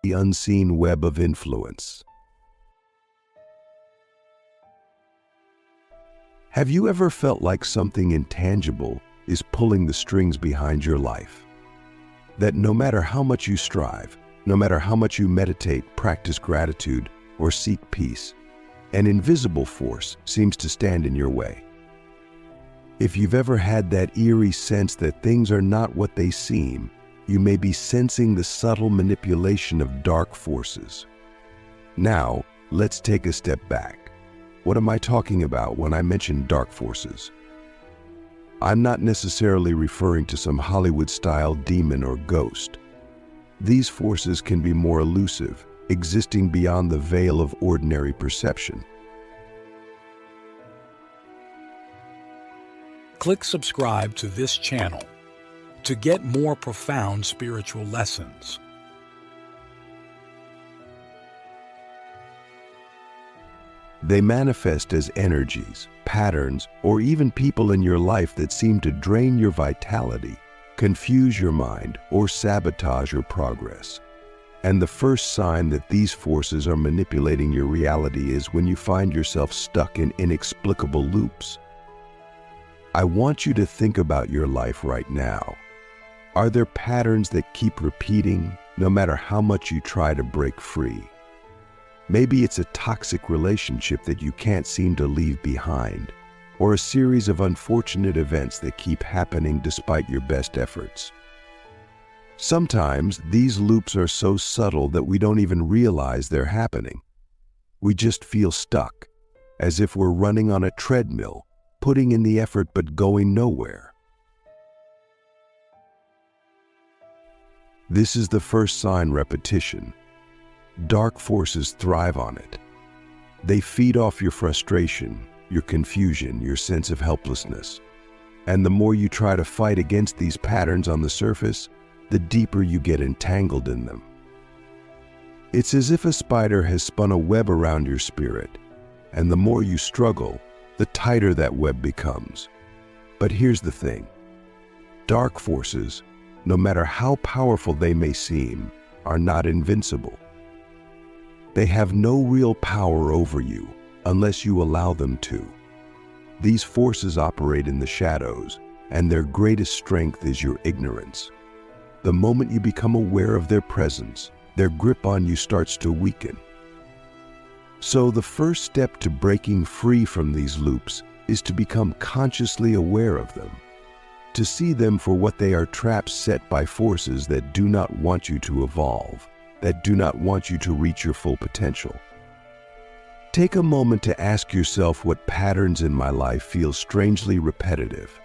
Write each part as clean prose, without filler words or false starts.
The unseen web of influence. Have you ever felt like something intangible is pulling the strings behind your life? That no matter how much you strive, no matter how much you meditate, practice gratitude, or seek peace, an invisible force seems to stand in your way. If you've ever had that eerie sense that things are not what they seem, you may be sensing the subtle manipulation of dark forces. Now, let's take a step back. What am I talking about when I mention dark forces? I'm not necessarily referring to some Hollywood-style demon or ghost. These forces can be more elusive, existing beyond the veil of ordinary perception. Click subscribe to this channel to get more profound spiritual lessons. They manifest as energies, patterns, or even people in your life that seem to drain your vitality, confuse your mind, or sabotage your progress. And the first sign that these forces are manipulating your reality is when you find yourself stuck in inexplicable loops. I want you to think about your life right now. Are there patterns that keep repeating no matter how much you try to break free? Maybe it's a toxic relationship that you can't seem to leave behind, or a series of unfortunate events that keep happening despite your best efforts. Sometimes these loops are so subtle that we don't even realize they're happening. We just feel stuck, as if we're running on a treadmill, putting in the effort but going nowhere. This is the first sign: repetition. Dark forces thrive on it. They feed off your frustration, your confusion, your sense of helplessness. And the more you try to fight against these patterns on the surface, the deeper you get entangled in them. It's as if a spider has spun a web around your spirit, and the more you struggle, the tighter that web becomes. But here's the thing: dark forces, no matter how powerful they may seem, are not invincible. They have no real power over you unless you allow them to. These forces operate in the shadows, and their greatest strength is your ignorance. The moment you become aware of their presence, their grip on you starts to weaken. So the first step to breaking free from these loops is to become consciously aware of them, to see them for what they are: traps set by forces that do not want you to evolve, that do not want you to reach your full potential. Take a moment to ask yourself, what patterns in my life feel strangely repetitive?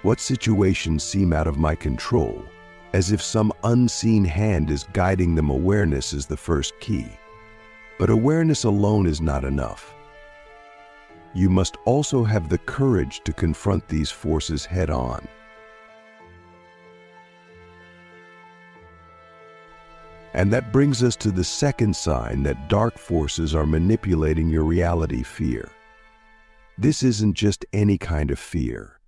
What situations seem out of my control, as if some unseen hand is guiding them? Awareness is the first key. But awareness alone is not enough. You must also have the courage to confront these forces head on. And that brings us to the second sign that dark forces are manipulating your reality: fear. This isn't just any kind of fear.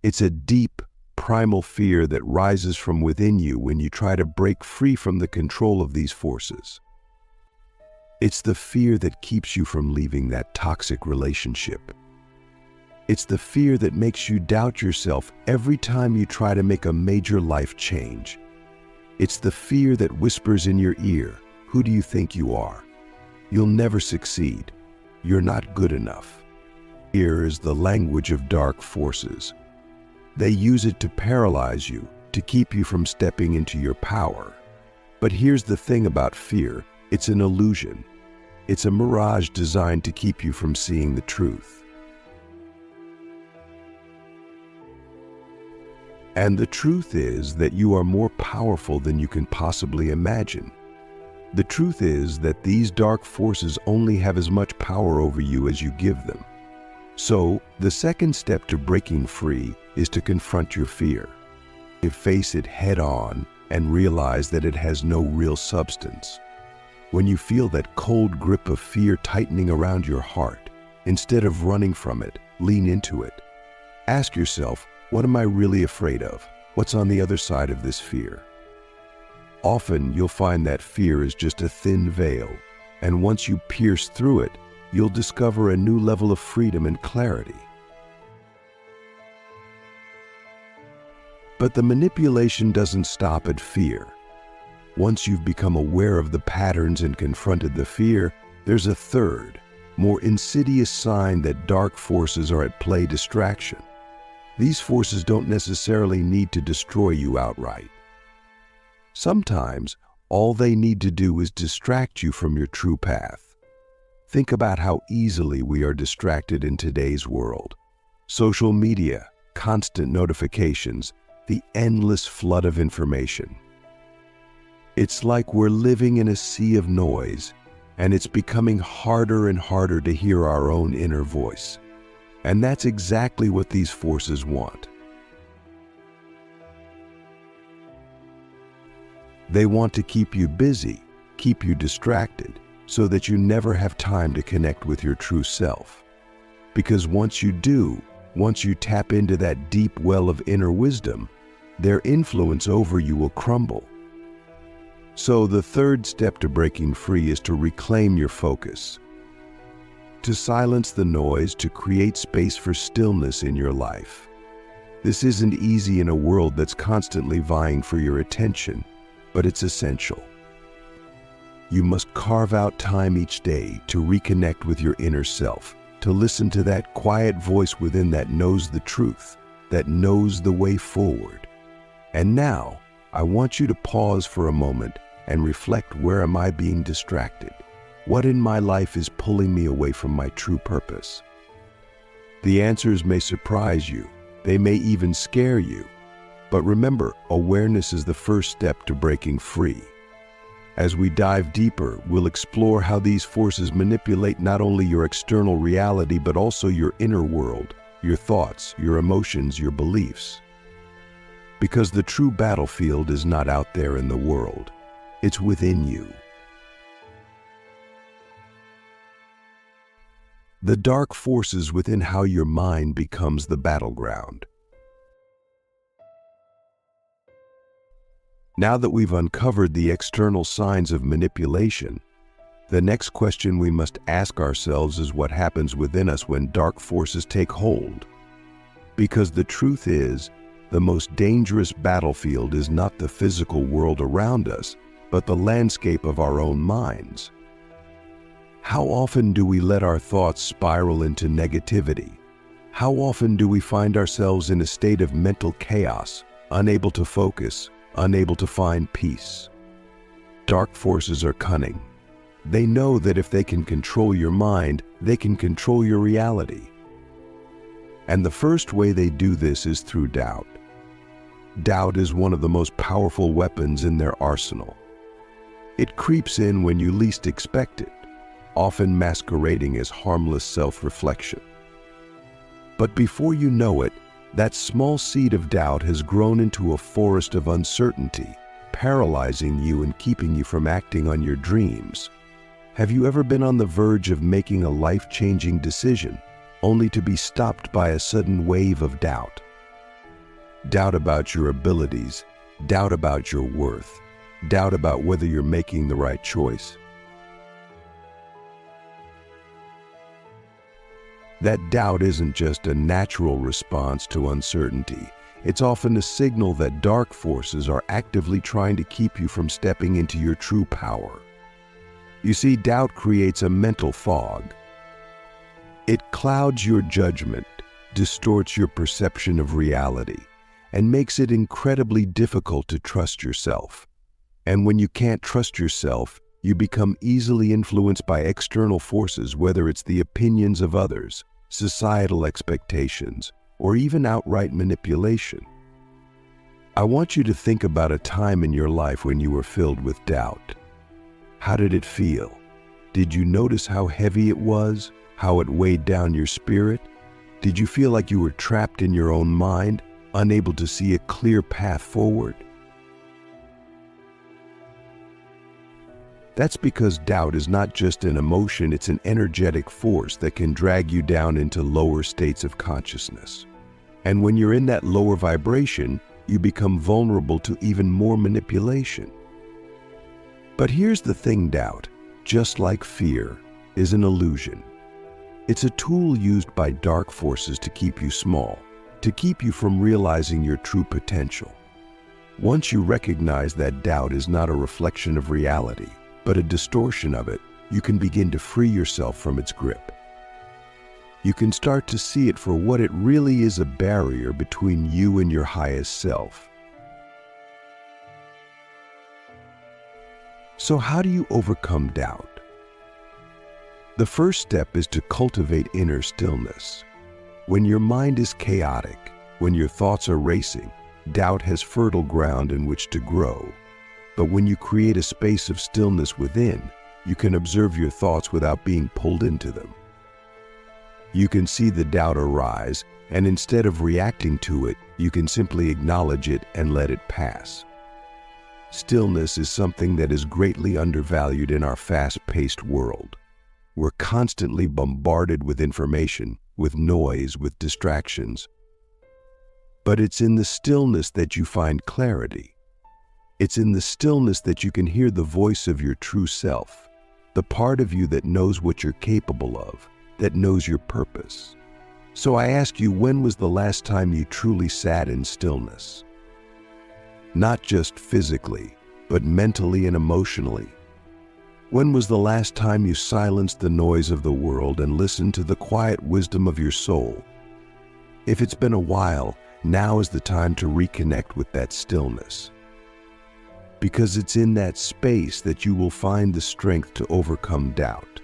It's a deep, primal fear that rises from within you when you try to break free from the control of these forces. It's the fear that keeps you from leaving that toxic relationship. It's the fear that makes you doubt yourself every time you try to make a major life change. It's the fear that whispers in your ear, "Who do you think you are? You'll never succeed. You're not good enough." Fear is the language of dark forces. They use it to paralyze you, to keep you from stepping into your power. But here's the thing about fear: it's an illusion. It's a mirage designed to keep you from seeing the truth. And the truth is that you are more powerful than you can possibly imagine. The truth is that these dark forces only have as much power over you as you give them. So, the second step to breaking free is to confront your fear. To face it head on and realize that it has no real substance. When you feel that cold grip of fear tightening around your heart, instead of running from it, lean into it. Ask yourself, what am I really afraid of? What's on the other side of this fear? Often you'll find that fear is just a thin veil, and once you pierce through it, you'll discover a new level of freedom and clarity. But the manipulation doesn't stop at fear. Once you've become aware of the patterns and confronted the fear, there's a third, more insidious sign that dark forces are at play: distraction. These forces don't necessarily need to destroy you outright. Sometimes, all they need to do is distract you from your true path. Think about how easily we are distracted in today's world. Social media, constant notifications, the endless flood of information. It's like we're living in a sea of noise, and it's becoming harder and harder to hear our own inner voice. And that's exactly what these forces want. They want to keep you busy, keep you distracted, so that you never have time to connect with your true self. Because once you do, once you tap into that deep well of inner wisdom, their influence over you will crumble. So the third step to breaking free is to reclaim your focus, to silence the noise, to create space for stillness in your life. This isn't easy in a world that's constantly vying for your attention, but it's essential. You must carve out time each day to reconnect with your inner self, to listen to that quiet voice within that knows the truth, that knows the way forward. And now, I want you to pause for a moment and reflect: where am I being distracted? What in my life is pulling me away from my true purpose? The answers may surprise you, they may even scare you. But remember, awareness is the first step to breaking free. As we dive deeper, we'll explore how these forces manipulate not only your external reality, but also your inner world, your thoughts, your emotions, your beliefs. Because the true battlefield is not out there in the world, it's within you. The dark forces within how your mind becomes the battleground. Now that we've uncovered the external signs of manipulation, the next question we must ask ourselves is what happens within us when dark forces take hold. Because the truth is, the most dangerous battlefield is not the physical world around us, but the landscape of our own minds. How often do we let our thoughts spiral into negativity? How often do we find ourselves in a state of mental chaos, unable to focus, unable to find peace? Dark forces are cunning. They know that if they can control your mind, they can control your reality. And the first way they do this is through doubt. Doubt is one of the most powerful weapons in their arsenal. It creeps in when you least expect it, often masquerading as harmless self-reflection. But before you know it, that small seed of doubt has grown into a forest of uncertainty, paralyzing you and keeping you from acting on your dreams. Have you ever been on the verge of making a life-changing decision, only to be stopped by a sudden wave of doubt? Doubt about your abilities, doubt about your worth, doubt about whether you're making the right choice. That doubt isn't just a natural response to uncertainty. It's often a signal that dark forces are actively trying to keep you from stepping into your true power. You see, doubt creates a mental fog. It clouds your judgment, distorts your perception of reality, and makes it incredibly difficult to trust yourself. And when you can't trust yourself, you become easily influenced by external forces, whether it's the opinions of others, societal expectations, or even outright manipulation. I want you to think about a time in your life when you were filled with doubt. How did it feel? Did you notice how heavy it was? How it weighed down your spirit? Did you feel like you were trapped in your own mind, unable to see a clear path forward? That's because doubt is not just an emotion, it's an energetic force that can drag you down into lower states of consciousness. And when you're in that lower vibration, you become vulnerable to even more manipulation. But here's the thing, doubt, just like fear, is an illusion. It's a tool used by dark forces to keep you small, to keep you from realizing your true potential. Once you recognize that doubt is not a reflection of reality, but a distortion of it, you can begin to free yourself from its grip. You can start to see it for what it really is, a barrier between you and your highest self. So how do you overcome doubt? The first step is to cultivate inner stillness. When your mind is chaotic, when your thoughts are racing, doubt has fertile ground in which to grow. But when you create a space of stillness within, you can observe your thoughts without being pulled into them. You can see the doubt arise, and instead of reacting to it, you can simply acknowledge it and let it pass. Stillness is something that is greatly undervalued in our fast-paced world. We're constantly bombarded with information, with noise, with distractions. But it's in the stillness that you find clarity. It's in the stillness that you can hear the voice of your true self, the part of you that knows what you're capable of, that knows your purpose. So I ask you, when was the last time you truly sat in stillness? Not just physically, but mentally and emotionally. When was the last time you silenced the noise of the world and listened to the quiet wisdom of your soul? If it's been a while, now is the time to reconnect with that stillness. Because it's in that space that you will find the strength to overcome doubt.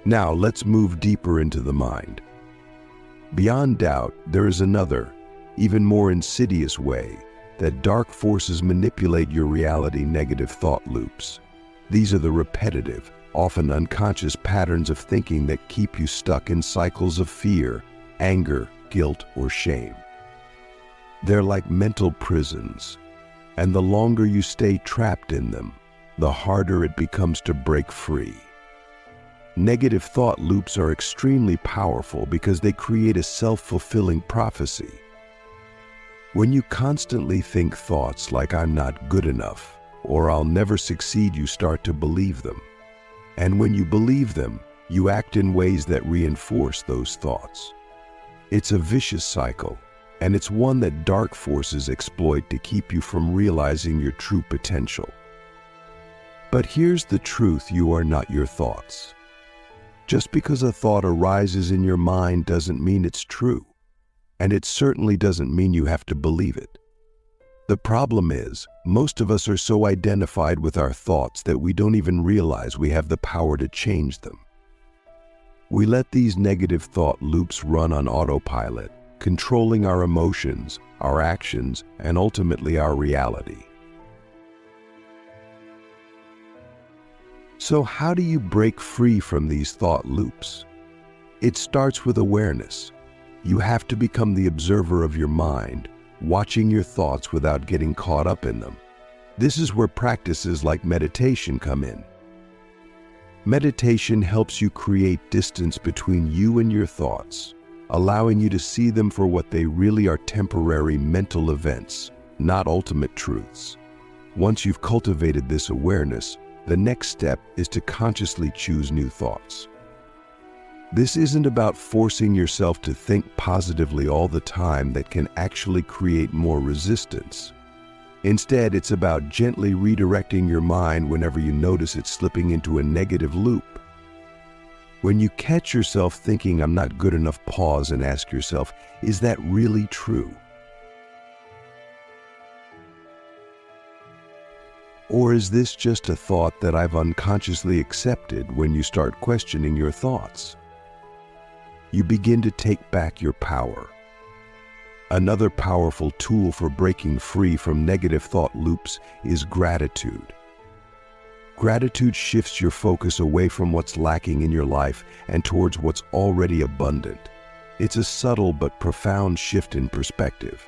Now let's move deeper into the mind. Beyond doubt, there is another, even more insidious way that dark forces manipulate your reality: negative thought loops. These are the repetitive, often unconscious patterns of thinking that keep you stuck in cycles of fear, anger, guilt, or shame. They're like mental prisons, and the longer you stay trapped in them, the harder it becomes to break free. Negative thought loops are extremely powerful because they create a self-fulfilling prophecy. When you constantly think thoughts like "I'm not good enough" or "I'll never succeed," you start to believe them. And when you believe them, you act in ways that reinforce those thoughts. It's a vicious cycle, and it's one that dark forces exploit to keep you from realizing your true potential. But here's the truth: you are not your thoughts. Just because a thought arises in your mind doesn't mean it's true. And it certainly doesn't mean you have to believe it. The problem is, most of us are so identified with our thoughts that we don't even realize we have the power to change them. We let these negative thought loops run on autopilot, controlling our emotions, our actions, and ultimately our reality. So how do you break free from these thought loops? It starts with awareness. You have to become the observer of your mind, watching your thoughts without getting caught up in them. This is where practices like meditation come in. Meditation helps you create distance between you and your thoughts, allowing you to see them for what they really are: temporary mental events, not ultimate truths. Once you've cultivated this awareness, the next step is to consciously choose new thoughts. This isn't about forcing yourself to think positively all the time. That can actually create more resistance. Instead, it's about gently redirecting your mind whenever you notice it slipping into a negative loop. When you catch yourself thinking "I'm not good enough," pause and ask yourself, is that really true? Or is this just a thought that I've unconsciously accepted? When you start questioning your thoughts, you begin to take back your power. Another powerful tool for breaking free from negative thought loops is gratitude. Gratitude shifts your focus away from what's lacking in your life and towards what's already abundant. It's a subtle but profound shift in perspective,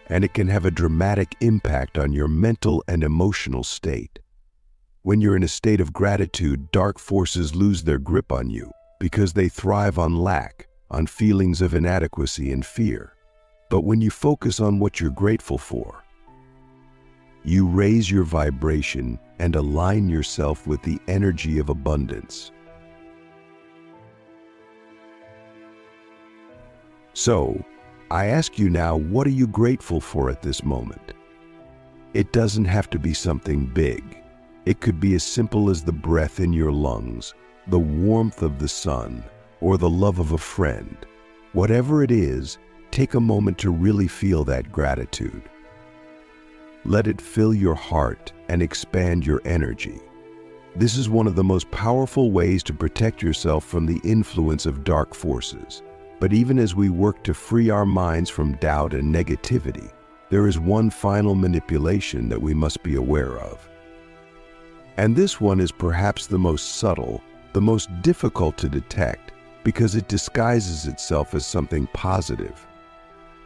and it can have a dramatic impact on your mental and emotional state. When you're in a state of gratitude, dark forces lose their grip on you, because they thrive on lack, on feelings of inadequacy and fear. But when you focus on what you're grateful for, you raise your vibration and align yourself with the energy of abundance. So, I ask you now, what are you grateful for at this moment? It doesn't have to be something big. It could be as simple as the breath in your lungs, the warmth of the sun, or the love of a friend. Whatever it is, take a moment to really feel that gratitude. Let it fill your heart and expand your energy. This is one of the most powerful ways to protect yourself from the influence of dark forces. But even as we work to free our minds from doubt and negativity, there is one final manipulation that we must be aware of. And this one is perhaps the most subtle, the most difficult to detect, because it disguises itself as something positive.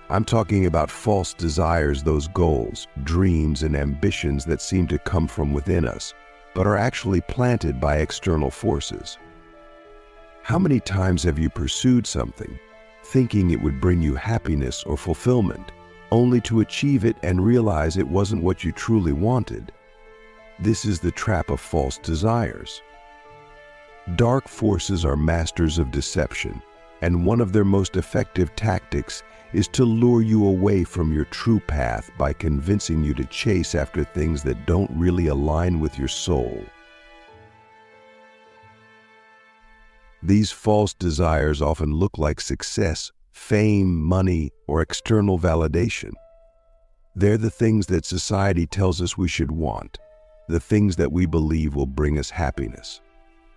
I'm talking about false desires, those goals, dreams, and ambitions that seem to come from within us, but are actually planted by external forces. How many times have you pursued something, thinking it would bring you happiness or fulfillment, only to achieve it and realize it wasn't what you truly wanted? This is the trap of false desires. Dark forces are masters of deception, and one of their most effective tactics is to lure you away from your true path by convincing you to chase after things that don't really align with your soul. These false desires often look like success, fame, money, or external validation. They're the things that society tells us we should want, the things that we believe will bring us happiness.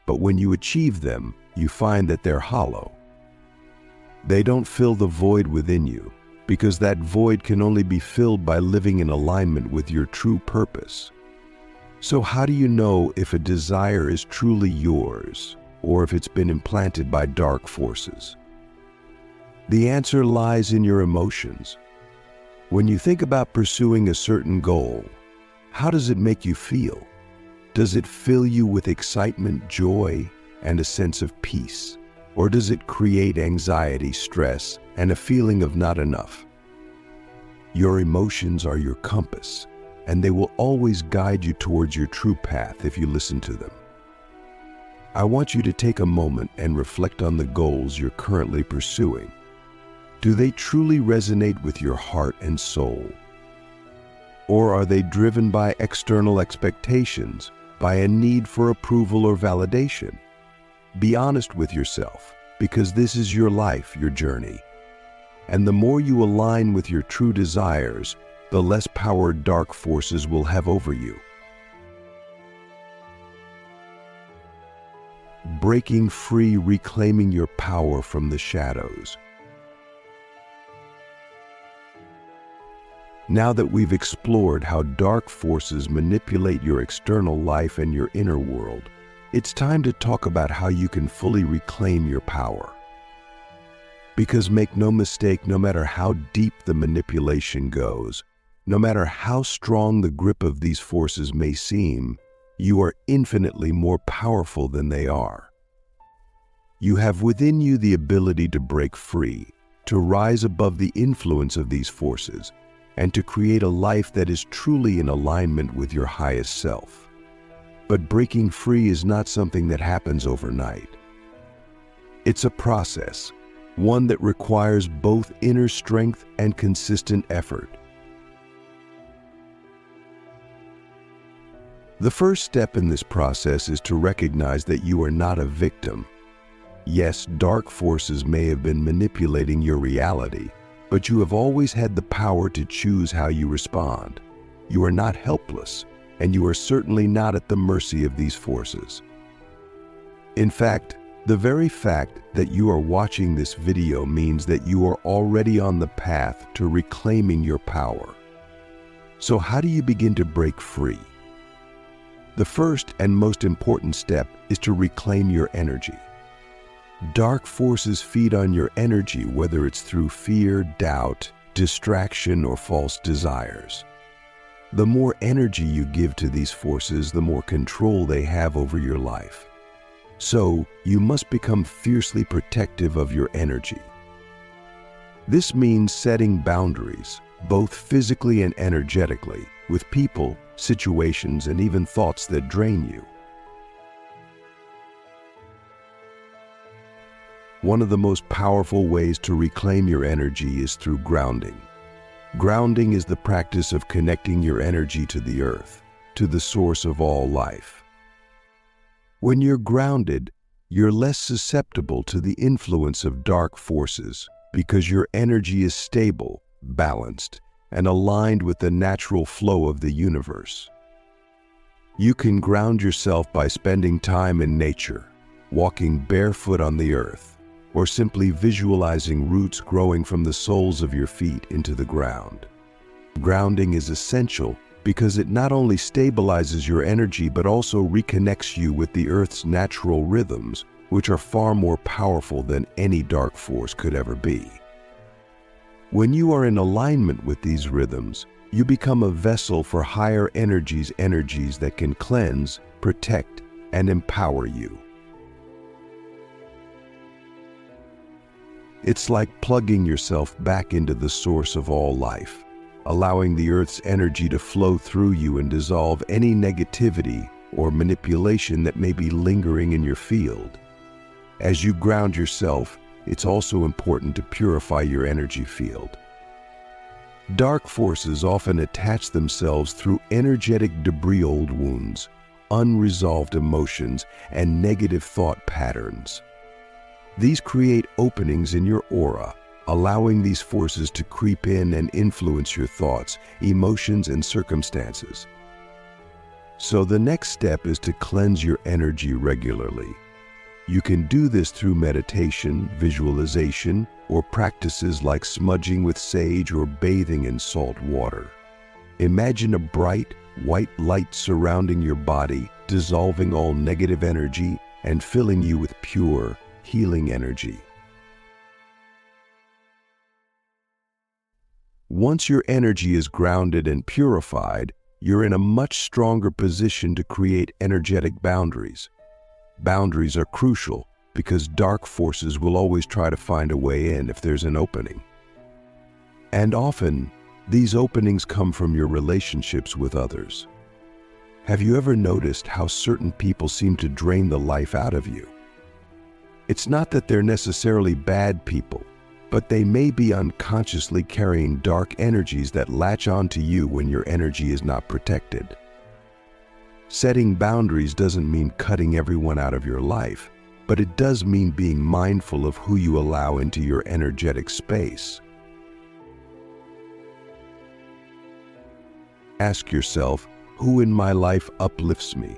But when you achieve them, you find that they're hollow. They don't fill the void within you, because that void can only be filled by living in alignment with your true purpose. So how do you know if a desire is truly yours, or if it's been implanted by dark forces? The answer lies in your emotions. When you think about pursuing a certain goal, how does it make you feel? Does it fill you with excitement, joy, and a sense of peace? Or does it create anxiety, stress, and a feeling of not enough? Your emotions are your compass, and they will always guide you towards your true path if you listen to them. I want you to take a moment and reflect on the goals you're currently pursuing. Do they truly resonate with your heart and soul? Or are they driven by external expectations, by a need for approval or validation? Be honest with yourself, because this is your life, your journey. And the more you align with your true desires, the less power dark forces will have over you. Breaking free, reclaiming your power from the shadows. Now that we've explored how dark forces manipulate your external life and your inner world, it's time to talk about how you can fully reclaim your power. Because make no mistake, no matter how deep the manipulation goes, no matter how strong the grip of these forces may seem, you are infinitely more powerful than they are. You have within you the ability to break free, to rise above the influence of these forces, and to create a life that is truly in alignment with your highest self. But breaking free is not something that happens overnight. It's a process, one that requires both inner strength and consistent effort. The first step in this process is to recognize that you are not a victim. Yes, dark forces may have been manipulating your reality, but you have always had the power to choose how you respond. You are not helpless, and you are certainly not at the mercy of these forces. In fact, the very fact that you are watching this video means that you are already on the path to reclaiming your power. So how do you begin to break free? The first and most important step is to reclaim your energy. Dark forces feed on your energy, whether it's through fear, doubt, distraction, or false desires. The more energy you give to these forces, the more control they have over your life. So, you must become fiercely protective of your energy. This means setting boundaries, both physically and energetically, with people, situations, and even thoughts that drain you. One of the most powerful ways to reclaim your energy is through grounding. Grounding is the practice of connecting your energy to the earth, to the source of all life. When you're grounded, you're less susceptible to the influence of dark forces because your energy is stable, balanced, and aligned with the natural flow of the universe. You can ground yourself by spending time in nature, walking barefoot on the earth, or simply visualizing roots growing from the soles of your feet into the ground. Grounding is essential because it not only stabilizes your energy but also reconnects you with the Earth's natural rhythms, which are far more powerful than any dark force could ever be. When you are in alignment with these rhythms, you become a vessel for higher energies that can cleanse, protect, and empower you. It's like plugging yourself back into the source of all life, allowing the Earth's energy to flow through you and dissolve any negativity or manipulation that may be lingering in your field. As you ground yourself, it's also important to purify your energy field. Dark forces often attach themselves through energetic debris, old wounds, unresolved emotions, and negative thought patterns. These create openings in your aura, allowing these forces to creep in and influence your thoughts, emotions, and circumstances. So the next step is to cleanse your energy regularly. You can do this through meditation, visualization, or practices like smudging with sage or bathing in salt water. Imagine a bright, white light surrounding your body, dissolving all negative energy and filling you with pure, healing energy. Once your energy is grounded and purified, you're in a much stronger position to create energetic boundaries. Boundaries are crucial because dark forces will always try to find a way in if there's an opening. And often, these openings come from your relationships with others. Have you ever noticed how certain people seem to drain the life out of you? It's not that they're necessarily bad people, but they may be unconsciously carrying dark energies that latch onto you when your energy is not protected. Setting boundaries doesn't mean cutting everyone out of your life, but it does mean being mindful of who you allow into your energetic space. Ask yourself, who in my life uplifts me,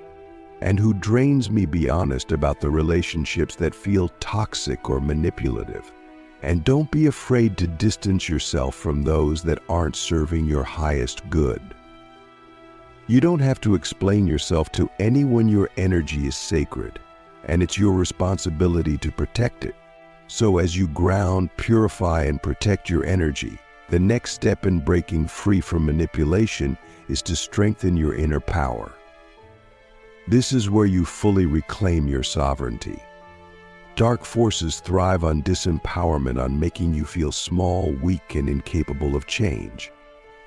and who drains me? Be honest about the relationships that feel toxic or manipulative. And don't be afraid to distance yourself from those that aren't serving your highest good. You don't have to explain yourself to anyone. Your energy is sacred, and it's your responsibility to protect it. So as you ground, purify, and protect your energy, the next step in breaking free from manipulation is to strengthen your inner power. This is where you fully reclaim your sovereignty. Dark forces thrive on disempowerment, on making you feel small, weak, and incapable of change.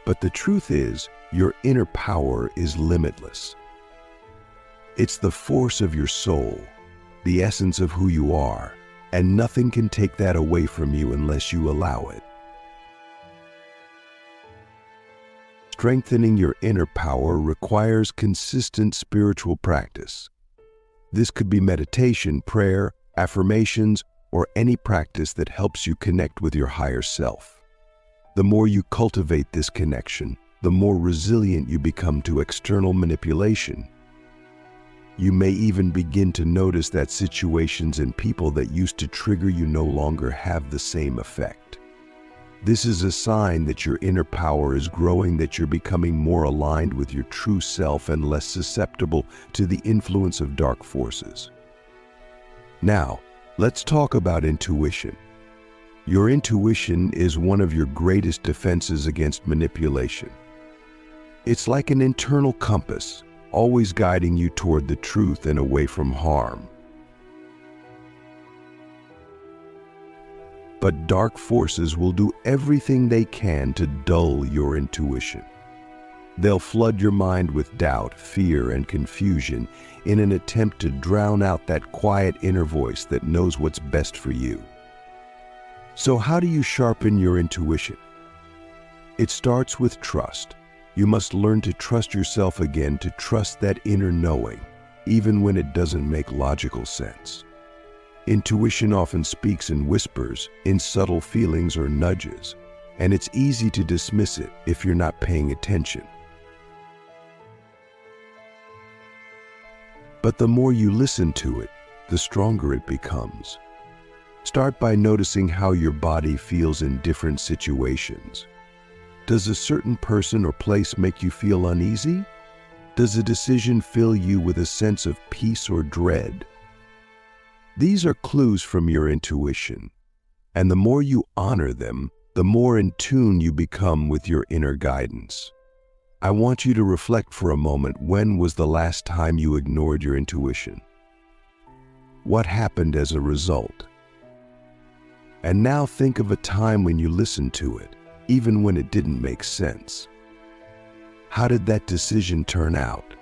But the truth is, your inner power is limitless. It's the force of your soul, the essence of who you are, and nothing can take that away from you unless you allow it. Strengthening your inner power requires consistent spiritual practice. This could be meditation, prayer, affirmations, or any practice that helps you connect with your higher self. The more you cultivate this connection, the more resilient you become to external manipulation. You may even begin to notice that situations and people that used to trigger you no longer have the same effect. This is a sign that your inner power is growing, that you're becoming more aligned with your true self and less susceptible to the influence of dark forces. Now, let's talk about intuition. Your intuition is one of your greatest defenses against manipulation. It's like an internal compass, always guiding you toward the truth and away from harm. But dark forces will do everything they can to dull your intuition. They'll flood your mind with doubt, fear, and confusion in an attempt to drown out that quiet inner voice that knows what's best for you. So how do you sharpen your intuition? It starts with trust. You must learn to trust yourself again, to trust that inner knowing, even when it doesn't make logical sense. Intuition often speaks in whispers, in subtle feelings or nudges, and it's easy to dismiss it if you're not paying attention. But the more you listen to it, the stronger it becomes. Start by noticing how your body feels in different situations. Does a certain person or place make you feel uneasy? Does a decision fill you with a sense of peace or dread? These are clues from your intuition, and the more you honor them, the more in tune you become with your inner guidance. I want you to reflect for a moment. When was the last time you ignored your intuition? What happened as a result? And now think of a time when you listened to it, even when it didn't make sense. How did that decision turn out?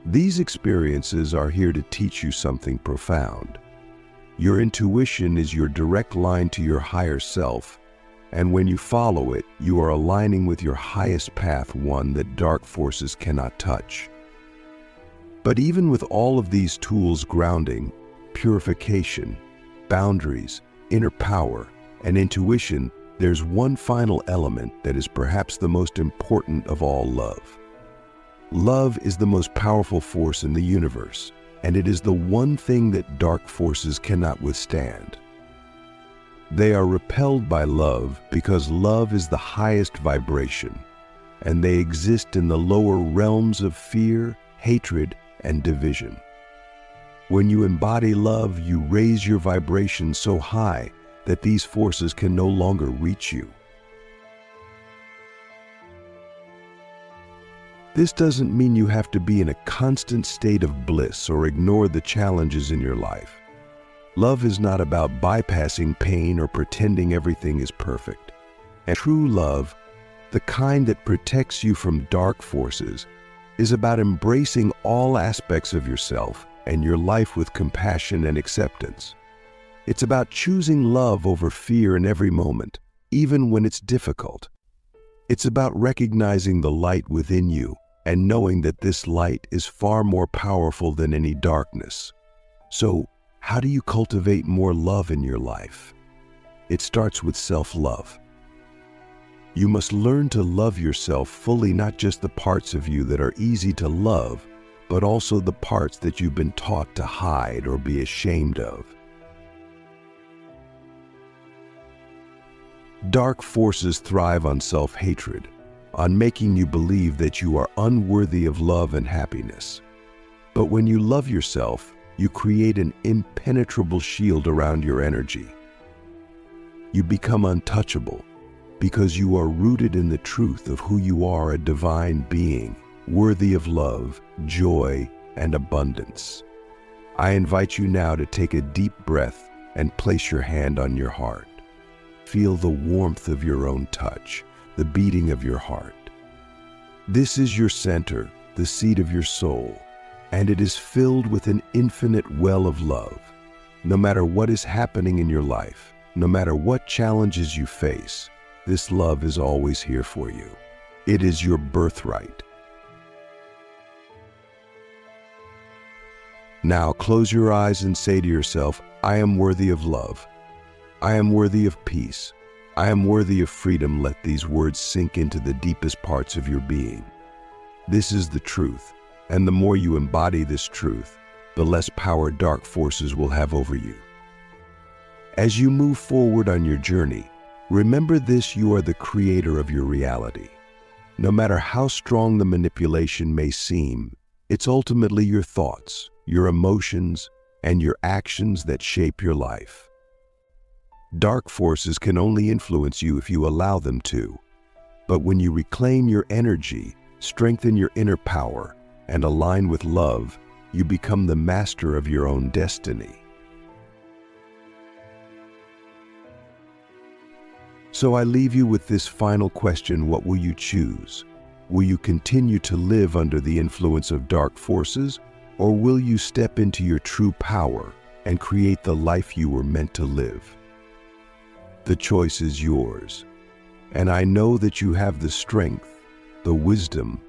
These experiences are here to teach you something profound. Your intuition is your direct line to your higher self, and when you follow it, you are aligning with your highest path, one that dark forces cannot touch. But even with all of these tools, grounding, purification, boundaries, inner power, and intuition, there's one final element that is perhaps the most important of all: love. Love is the most powerful force in the universe, and it is the one thing that dark forces cannot withstand. They are repelled by love because love is the highest vibration, and they exist in the lower realms of fear, hatred, and division. When you embody love, you raise your vibration so high that these forces can no longer reach you. This doesn't mean you have to be in a constant state of bliss or ignore the challenges in your life. Love is not about bypassing pain or pretending everything is perfect. And true love, the kind that protects you from dark forces, is about embracing all aspects of yourself and your life with compassion and acceptance. It's about choosing love over fear in every moment, even when it's difficult. It's about recognizing the light within you and knowing that this light is far more powerful than any darkness. So, how do you cultivate more love in your life? It starts with self-love. You must learn to love yourself fully, not just the parts of you that are easy to love, but also the parts that you've been taught to hide or be ashamed of. Dark forces thrive on self-hatred, on making you believe that you are unworthy of love and happiness. But when you love yourself, you create an impenetrable shield around your energy. You become untouchable because you are rooted in the truth of who you are, a divine being, worthy of love, joy, and abundance. I invite you now to take a deep breath and place your hand on your heart. Feel the warmth of your own touch, the beating of your heart. This is your center, the seat of your soul, and it is filled with an infinite well of love. No matter what is happening in your life, no matter what challenges you face, this love is always here for you. It is your birthright. Now close your eyes and say to yourself, I am worthy of love. I am worthy of peace. I am worthy of freedom. Let these words sink into the deepest parts of your being. This is the truth, and the more you embody this truth, the less power dark forces will have over you. As you move forward on your journey, remember this: you are the creator of your reality. No matter how strong the manipulation may seem, it's ultimately your thoughts, your emotions, and your actions that shape your life. Dark forces can only influence you if you allow them to. But when you reclaim your energy, strengthen your inner power, and align with love, you become the master of your own destiny. So I leave you with this final question: what will you choose? Will you continue to live under the influence of dark forces, or will you step into your true power and create the life you were meant to live? The choice is yours, and I know that you have the strength, the wisdom,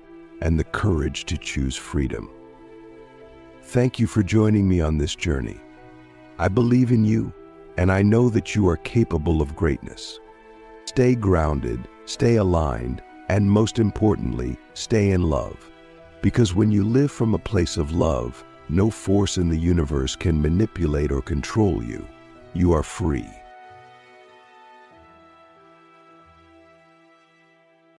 and the courage to choose freedom. Thank you for joining me on this journey. I believe in you, and I know that you are capable of greatness. Stay grounded, stay aligned, and most importantly, stay in love. Because when you live from a place of love, no force in the universe can manipulate or control you. You are free.